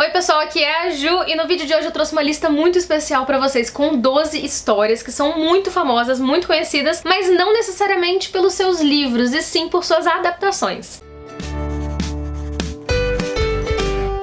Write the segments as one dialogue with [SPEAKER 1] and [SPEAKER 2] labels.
[SPEAKER 1] Oi pessoal, aqui é a Ju e no vídeo de hoje eu trouxe uma lista muito especial pra vocês com 12 histórias que são muito famosas, muito conhecidas, mas não necessariamente pelos seus livros, e sim por suas adaptações.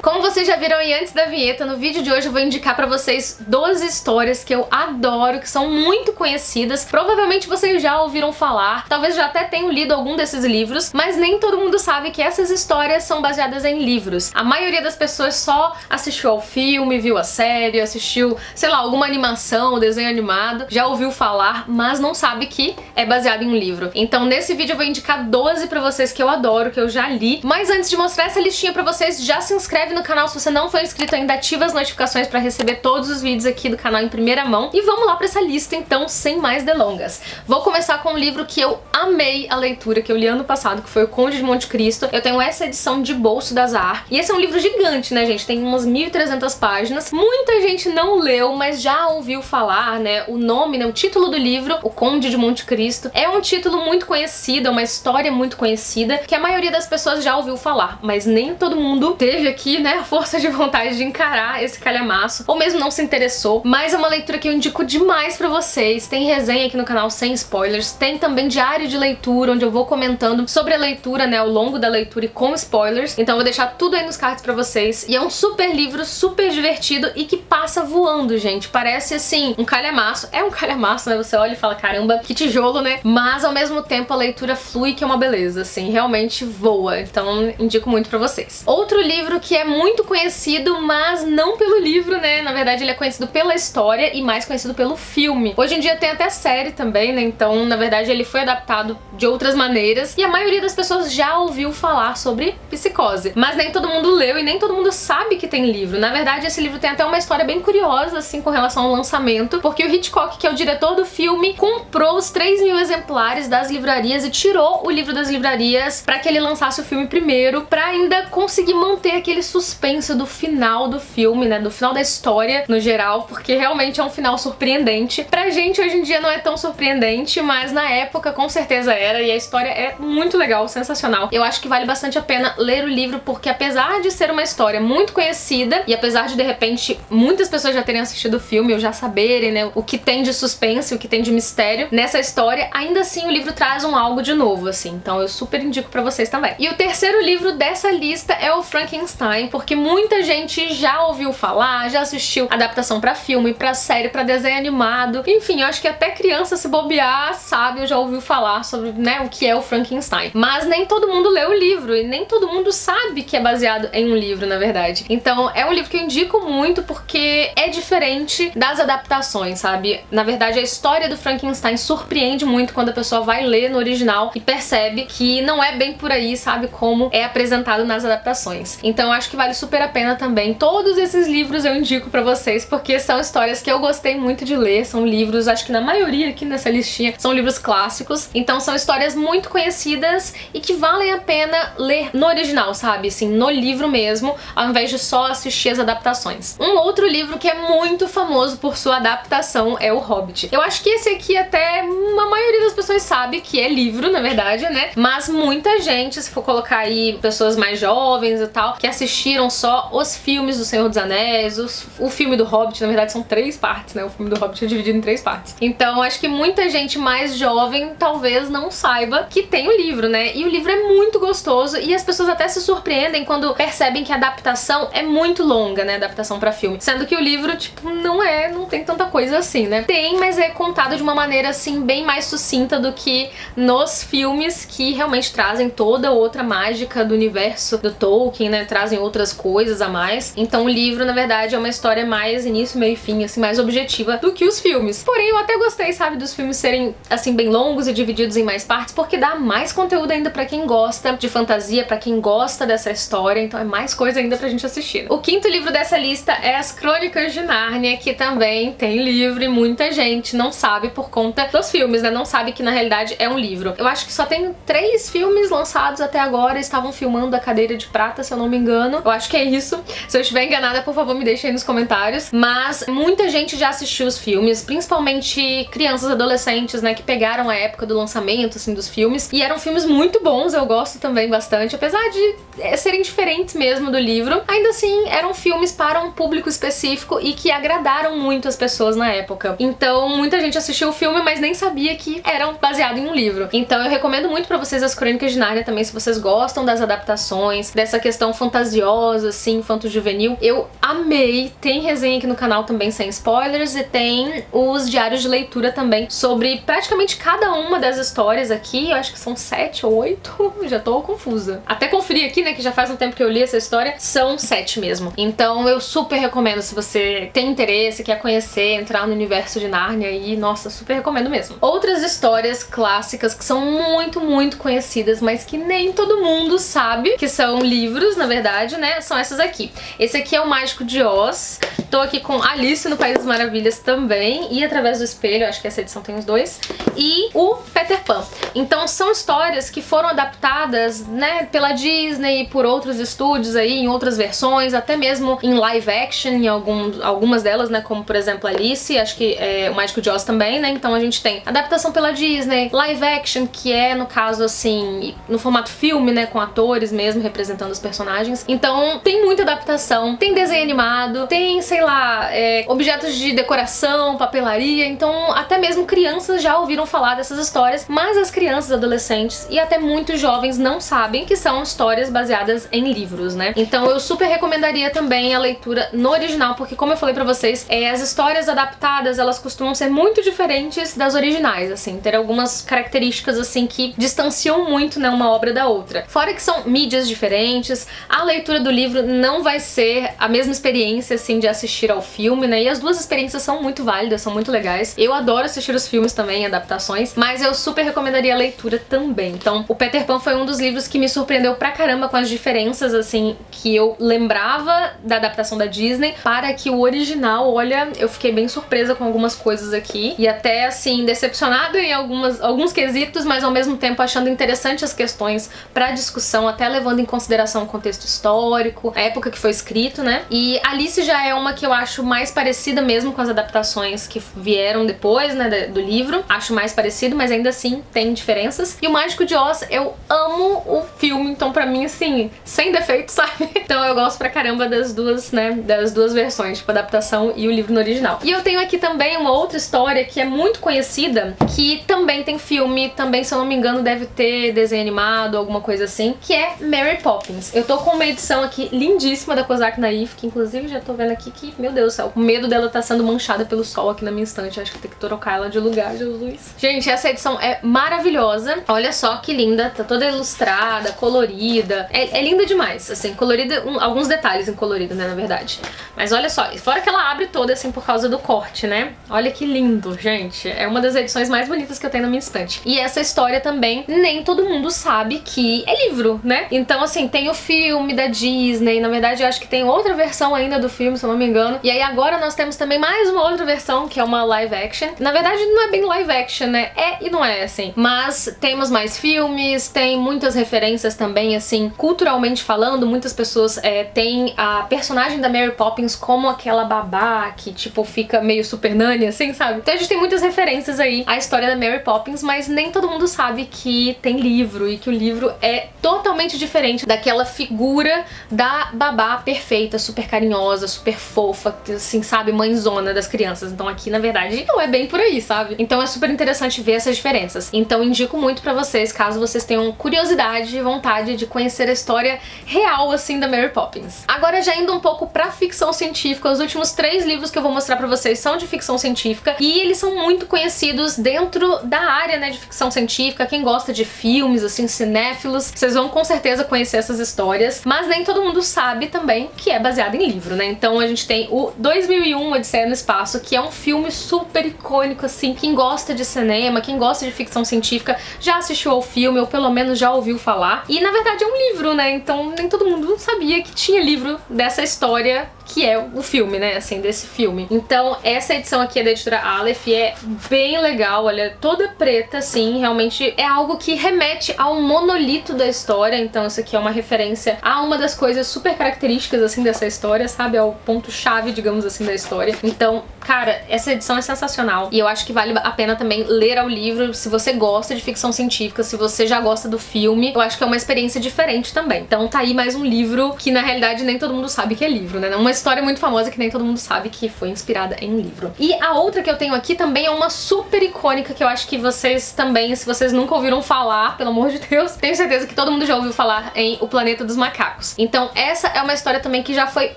[SPEAKER 1] Como vocês já viram aí antes da vinheta, no vídeo de hoje eu vou indicar pra vocês 12 histórias que eu adoro, que são muito conhecidas. Provavelmente vocês já ouviram falar, talvez já até tenham lido algum desses livros, mas nem todo mundo sabe que essas histórias são baseadas em livros. A maioria das pessoas só assistiu ao filme, viu a série, assistiu, sei lá, alguma animação, desenho animado, já ouviu falar, mas não sabe que é baseado em um livro. Então nesse vídeo eu vou indicar 12 pra vocês que eu adoro, que eu já li. Mas antes de mostrar essa listinha pra vocês, já se inscreve no canal se você não for inscrito ainda, ativa as notificações pra receber todos os vídeos aqui do canal em primeira mão. E vamos lá pra essa lista então, sem mais delongas. Vou começar com um livro que eu amei a leitura, que eu li ano passado, que foi O Conde de Monte Cristo. Eu tenho essa edição de bolso da Zahar. E esse é um livro gigante, né, gente? Tem umas 1.300 páginas. Muita gente não leu, mas já ouviu falar, né? O nome, né? O título do livro, O Conde de Monte Cristo, é um título muito conhecido, é uma história muito conhecida, que a maioria das pessoas já ouviu falar, mas nem todo mundo teve aqui, né, a força de vontade de encarar esse calhamaço, ou mesmo não se interessou. Mas é uma leitura que eu indico demais pra vocês. Tem resenha aqui no canal sem spoilers, tem também diário de leitura, onde eu vou comentando sobre a leitura, né, ao longo da leitura e com spoilers. Então eu vou deixar tudo aí nos cards pra vocês. E é um super livro, super divertido e que passa voando, gente. Parece, assim, um calhamaço. É um calhamaço, né? Você olha e fala, caramba, que tijolo, né? Mas ao mesmo tempo a leitura flui, que é uma beleza, assim, realmente voa. Então indico muito pra vocês. Outro livro que é muito conhecido, mas não pelo livro, né? Na verdade ele é conhecido pela história e mais conhecido pelo filme. Hoje em dia tem até série também, né? Então, na verdade, ele foi adaptado de outras maneiras e a maioria das pessoas já ouviu falar sobre Psicose. Mas nem todo mundo leu e nem todo mundo sabe que tem livro. Na verdade, esse livro tem até uma história bem curiosa, assim, com relação ao lançamento, porque o Hitchcock, que é o diretor do filme, comprou os 3.000 exemplares das livrarias e tirou o livro das livrarias pra que ele lançasse o filme primeiro, pra ainda conseguir manter aquele suspense do final do filme, né, do final da história no geral, porque realmente é um final surpreendente. Pra gente hoje em dia não é tão surpreendente, mas na época com certeza era, e a história é muito legal, sensacional. Eu acho que vale bastante a pena ler o livro, porque apesar de ser uma história muito conhecida, e apesar de repente muitas pessoas já terem assistido o filme, ou já saberem, né, o que tem de suspense, o que tem de mistério nessa história, ainda assim o livro traz um algo de novo, assim. Então eu super indico pra vocês também. E o terceiro livro dessa lista é o Frankenstein, porque muita gente já ouviu falar, já assistiu adaptação pra filme, pra série, pra desenho animado. Enfim, eu acho que até criança, se bobear, sabe ou já ouviu falar sobre, né, o que é o Frankenstein. Mas nem todo mundo lê o livro e nem todo mundo sabe que é baseado em um livro, na verdade. Então é um livro que eu indico muito porque é diferente das adaptações, sabe? Na verdade, a história do Frankenstein surpreende muito quando a pessoa vai ler no original e percebe que não é bem por aí, sabe, como é apresentado nas adaptações. Então eu acho que vale super a pena também. Todos esses livros eu indico pra vocês, porque são histórias que eu gostei muito de ler, são livros, acho que na maioria aqui nessa listinha, são livros clássicos, então são histórias muito conhecidas e que valem a pena ler no original, sabe, assim, no livro mesmo, ao invés de só assistir as adaptações. Um outro livro que é muito famoso por sua adaptação é O Hobbit. Eu acho que esse aqui até a maioria das pessoas sabe que é livro, na verdade, né, mas muita gente, se for colocar aí pessoas mais jovens e tal, que assistiram só os filmes do Senhor dos Anéis, o filme do Hobbit, na verdade são 3 partes, né? O filme do Hobbit é dividido em 3 partes. Então acho que muita gente mais jovem talvez não saiba que tem o livro, né? E o livro é muito gostoso e as pessoas até se surpreendem quando percebem que a adaptação é muito longa, né? A adaptação pra filme. Sendo que o livro, tipo, não tem tanta coisa assim, né? Tem, mas é contado de uma maneira, assim, bem mais sucinta do que nos filmes, que realmente trazem toda outra mágica do universo do Tolkien, né? Trazem outras coisas a mais. Então o livro, na verdade, é uma história mais início, meio e fim, assim, mais objetiva do que os filmes. Porém, eu até gostei, sabe, dos filmes serem, assim, bem longos e divididos em mais partes, porque dá mais conteúdo ainda pra quem gosta de fantasia, pra quem gosta dessa história, então é mais coisa ainda pra gente assistir. O quinto livro dessa lista é As Crônicas de Nárnia, que também tem livro e muita gente não sabe por conta dos filmes, né? Não sabe que na realidade é um livro. Eu acho que só tem 3 filmes lançados até agora, estavam filmando A Cadeira de Prata, se eu não me engano. Eu acho que é isso. Se eu estiver enganada, por favor, me deixe aí nos comentários. Mas muita gente já assistiu os filmes, principalmente crianças e adolescentes, né, que pegaram a época do lançamento, assim, dos filmes. E eram filmes muito bons, eu gosto também bastante. Apesar de serem diferentes mesmo do livro, ainda assim, eram filmes para um público específico e que agradaram muito as pessoas na época. Então, muita gente assistiu o filme, mas nem sabia que eram baseados em um livro. Então, eu recomendo muito pra vocês as Crônicas de Nárnia também, se vocês gostam das adaptações, dessa questão fantasiosa, assim, infanto-juvenil. Eu amei. Tem resenha aqui no canal também sem spoilers e tem os diários de leitura também sobre praticamente cada uma das histórias aqui. Eu acho que são 7 ou 8. Já tô confusa. Até conferir aqui, né, que já faz um tempo que eu li essa história. São 7 mesmo. Então eu super recomendo se você tem interesse, quer conhecer, entrar no universo de Nárnia e, nossa, super recomendo mesmo. Outras histórias clássicas que são muito, muito conhecidas, mas que nem todo mundo sabe, que são livros, na verdade, né, são essas aqui. Esse aqui é o Mágico de Oz. Tô aqui com Alice no País das Maravilhas também, e Através do Espelho, acho que essa edição tem os dois, e o Peter Pan. Então são histórias que foram adaptadas, né, pela Disney e por outros estúdios aí, em outras versões, até mesmo em live action, em algumas delas, né, como por exemplo Alice, acho que o Mágico de Oz também, né, então a gente tem adaptação pela Disney, live action, que é, no caso, assim, no formato filme, né, com atores mesmo representando os personagens. Então tem muita adaptação, tem desenho animado, tem, sei lá, objetos de decoração, papelaria, então até mesmo crianças já ouviram falar dessas histórias, mas as crianças, adolescentes e até muitos jovens não sabem que são histórias baseadas em livros, né? Então eu super recomendaria também a leitura no original, porque como eu falei pra vocês, as histórias adaptadas, elas costumam ser muito diferentes das originais, assim, ter algumas características, assim, que distanciam muito, né, uma obra da outra. Fora que são mídias diferentes, a leitura do livro não vai ser a mesma experiência, assim, de assistir ao filme, né, e as duas experiências são muito válidas, são muito legais. Eu adoro assistir os filmes também, adaptações, mas eu super recomendaria a leitura também. Então, o Peter Pan foi um dos livros que me surpreendeu pra caramba com as diferenças, assim, que eu lembrava da adaptação da Disney para que o original, olha, eu fiquei bem surpresa com algumas coisas aqui e até, assim, decepcionada em alguns quesitos, mas ao mesmo tempo achando interessante as questões pra discussão, até levando em consideração o contexto histórico, a época que foi escrito, né? E Alice já é uma que eu acho mais parecida mesmo com as adaptações que vieram depois, né, do livro. Acho mais parecido, mas ainda assim tem diferenças. E o Mágico de Oz, eu amo o filme, então pra mim, assim, sem defeito, sabe? Então eu gosto pra caramba das duas, né, das duas versões, tipo, a adaptação e o livro no original. E eu tenho aqui também uma outra história que é muito conhecida, que também tem filme, também, se eu não me engano, deve ter desenho animado, alguma coisa assim, que é Mary Poppins. Eu tô com uma edição aqui lindíssima da Kozak Naif, que inclusive já tô vendo aqui que, meu Deus do céu, o medo dela tá sendo manchada pelo sol aqui na minha estante. Acho que tem que trocar ela de lugar, Jesus. Gente, essa edição é maravilhosa. Olha só que linda, tá toda ilustrada, colorida. É linda demais, assim, colorida, alguns detalhes em colorido, né, na verdade. Mas olha só, fora que ela abre toda, assim, por causa do corte, né? Olha que lindo, gente. É uma das edições mais bonitas que eu tenho na minha estante. E essa história também, nem todo mundo sabe que é livro, né? Então, assim, tem o filme da Disney, na verdade eu acho que tem outra versão ainda do filme, se eu não me engano. E aí agora nós temos também mais uma outra versão, que é uma live action. Na verdade não é bem live action, né? É e não é, assim. Mas temos mais filmes, tem muitas referências também, assim, culturalmente falando. Muitas pessoas têm a personagem da Mary Poppins como aquela babá que, tipo, fica meio super nanny, assim, sabe? Então a gente tem muitas referências aí à história da Mary Poppins, mas nem todo mundo sabe que tem livro e que o livro é totalmente diferente daquela figura da babá perfeita, super carinhosa, super fofa, assim, sabe, mãezona das crianças. Então aqui, na verdade, não é bem por aí, sabe? Então é super interessante ver essas diferenças. Então indico muito pra vocês, caso vocês tenham curiosidade e vontade de conhecer a história real, assim, da Mary Poppins. Agora, já indo um pouco pra ficção científica, os últimos 3 livros que eu vou mostrar pra vocês são de ficção científica e eles são muito conhecidos dentro da área, né, de ficção científica. Quem gosta de filmes, assim, cinéfilos, vocês vão com certeza conhecer essas histórias, mas nem todo mundo sabe também que é baseado em livro, né? Então a gente tem o 2001, Odisseia no Espaço, que é um filme super icônico, assim. Quem gosta de cinema, quem gosta de ficção científica já assistiu ao filme ou pelo menos já ouviu falar. E na verdade é um livro, né? Então nem todo mundo sabia que tinha livro dessa história que é o filme, né, assim, desse filme. Então essa edição aqui é da editora Aleph e é bem legal, olha, toda preta, assim, realmente é algo que remete ao monolito da história, então isso aqui é uma referência a uma das coisas super características, assim, dessa história, sabe, ao ponto-chave, digamos assim, da história. Então, cara, essa edição é sensacional e eu acho que vale a pena também ler ao livro se você gosta de ficção científica, se você já gosta do filme, eu acho que é uma experiência diferente também. Então tá aí mais um livro que na realidade nem todo mundo sabe que é livro, né? Uma história muito famosa que nem todo mundo sabe que foi inspirada em livro. E a outra que eu tenho aqui também é uma super icônica que eu acho que vocês também, se vocês nunca ouviram falar, pelo amor de Deus, tenho certeza que todo mundo já ouviu falar em O Planeta dos Macacos. Então essa é uma história também que já foi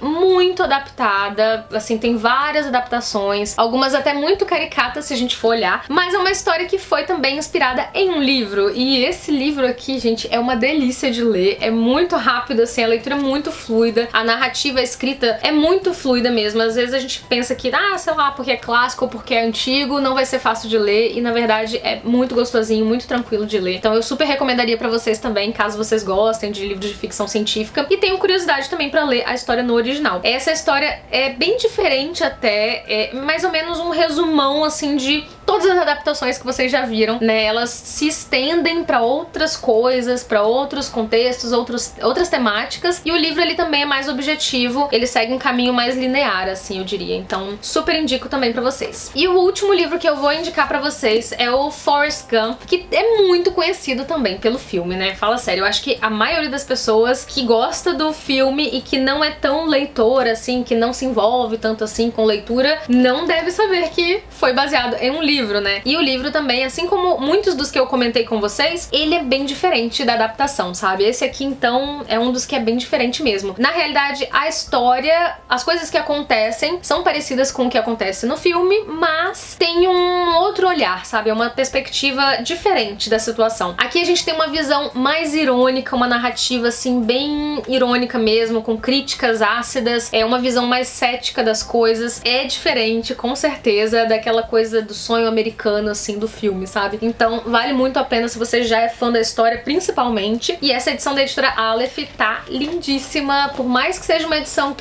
[SPEAKER 1] muito adaptada, assim, tem várias adaptações, algumas até muito caricatas se a gente for olhar, mas é uma história que foi também inspirada em um livro, e esse livro aqui, gente, é uma delícia de ler, é muito rápido, assim, a leitura é muito fluida, a narrativa escrita é muito fluida mesmo. Às vezes a gente pensa que, sei lá, porque é clássico ou porque é antigo, não vai ser fácil de ler, e na verdade é muito gostosinho, muito tranquilo de ler. Então eu super recomendaria pra vocês também, caso vocês gostem de livros de ficção científica e tenham curiosidade também pra ler a história no original. Essa história é bem diferente até, é mais ou menos um resumão, assim, de todas as adaptações que vocês já viram, né? Elas se estendem pra outras coisas, pra outros contextos, outras temáticas, e o livro ele também é mais objetivo, ele segue um caminho mais linear, assim, eu diria. Então, super indico também pra vocês. E o último livro que eu vou indicar pra vocês é o Forrest Gump, que é muito conhecido também pelo filme, né? Fala sério, eu acho que a maioria das pessoas que gosta do filme e que não é tão leitora, assim, que não se envolve tanto assim com leitura, não deve saber que foi baseado em um livro, né? E o livro também, assim como muitos dos que eu comentei com vocês, ele é bem diferente da adaptação, sabe? Esse aqui, então, é um dos que é bem diferente mesmo. Na realidade, a história, as coisas que acontecem são parecidas com o que acontece no filme, mas tem um outro olhar, sabe? É uma perspectiva diferente da situação. Aqui a gente tem uma visão mais irônica, uma narrativa, assim, bem irônica mesmo, com críticas ácidas, é uma visão mais cética das coisas. É diferente, com certeza, daquela coisa do sonho americano, assim, do filme, sabe? Então, vale muito a pena se você já é fã da história, principalmente. E essa edição da editora Aleph tá lindíssima, por mais que seja uma edição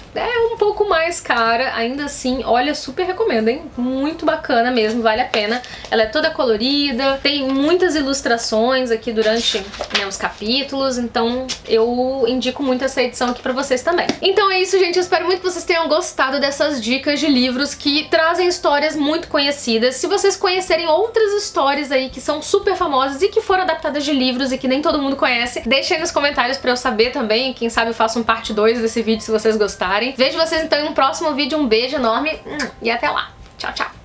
[SPEAKER 1] um pouco mais cara, ainda assim, olha, super recomendo, hein? Muito bacana mesmo, vale a pena. Ela é toda colorida, tem muitas ilustrações aqui durante, né, os capítulos, então eu indico muito essa edição aqui pra vocês também. Então é isso, gente, eu espero muito que vocês tenham gostado dessas dicas de livros que trazem histórias muito conhecidas. Se vocês conhecerem outras histórias aí que são super famosas e que foram adaptadas de livros e que nem todo mundo conhece, deixem aí nos comentários pra eu saber também. Quem sabe eu faço um parte 2 desse vídeo se vocês gostarem. Vejo vocês então em um próximo vídeo. Um beijo enorme e até lá. Tchau, tchau!